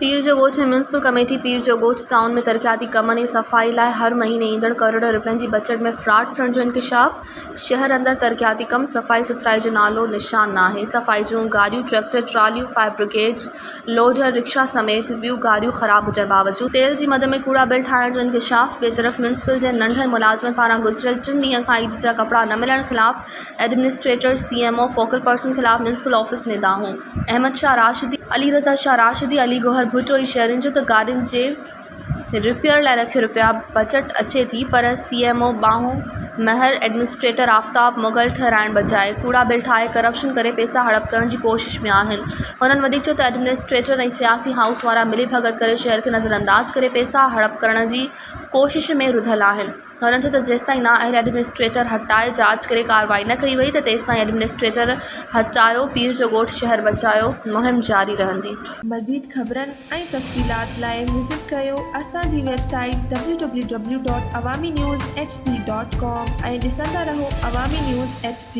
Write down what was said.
पीर जो ॻोठ में म्यूनसिपल कमेटी पीर जो ॻोठ टाउन में तरक़ियाती कमनि ऐं सफ़ाई लाइ हर महीने ईंदड़ करोड़ रुपयनि जी बजट में फ्रॉड थियण जो इंकशाफ। शहर अंदर तरक़ियाती कम सफ़ाई सुथराई जो नालो निशान नाहे। सफ़ाई जूं गाड़ियूं, ट्रैक्टर, ट्रालियूं, फायर ब्रिगेड, लोडर, रिक्शा समेत ॿियूं गाड़ियूं ख़राब हुजण बावजूद तेल जी मद में कूड़ा बिल ठाहिण जो इंकशाफ। ॿिए तरफ़ म्यूनसिपल जे नंढनि मुलाज़िमनि पारां गुज़िरियल 3 ॾींहं खां ईद जा कपिड़ा न मिलण ख़िलाफ़ एडमिनिस्ट्रेटर, CMO, फोकल पर्सन ख़िलाफ़ म्यूनसिपल ऑफिस में दाहों। अहमद शाह राशिदी, अली रज़ा शाह राशिदी, अली गौहर भुट्टो ई शहरनि जो त गाॾियुनि जे रिपेयर लाइ लख रुपया बजट अचे थी, पर CMO बाहों महर, एडमिनिस्ट्रेटर आफ्ताब मुग़ल ठहिराइण बजाए कूड़ा बिल ठाहे करप्शन करे पैसा हड़प करण जी कोशिश में आहिनि। हुननि वधीक चयो त एडमिनिस्ट्रेटर ऐं सियासी हाउस वारा मिली भगत करे शहर खे नज़रअंदाज़ करे पैसा हड़प करण जी कोशिश में रुधल आहिनि। हुननि चयो त जेसिताईं नाअहल एडमिनिस्ट्रेटर हटाए जांच करे कार्रवाई न कई वई त तेसिताईं एडमिनिस्ट्रेटर हटायो पीर जो ॻोठ शहर बचायो मुहिम जारी रहंदी। मज़ीद ख़बरनि ऐं तफ़सीलात लाइ विज़िट कयो असांजी वेबसाइट www.awamiNewsHD.com ऐं ॾिसंदा रहो अवामी न्यूज़ HD।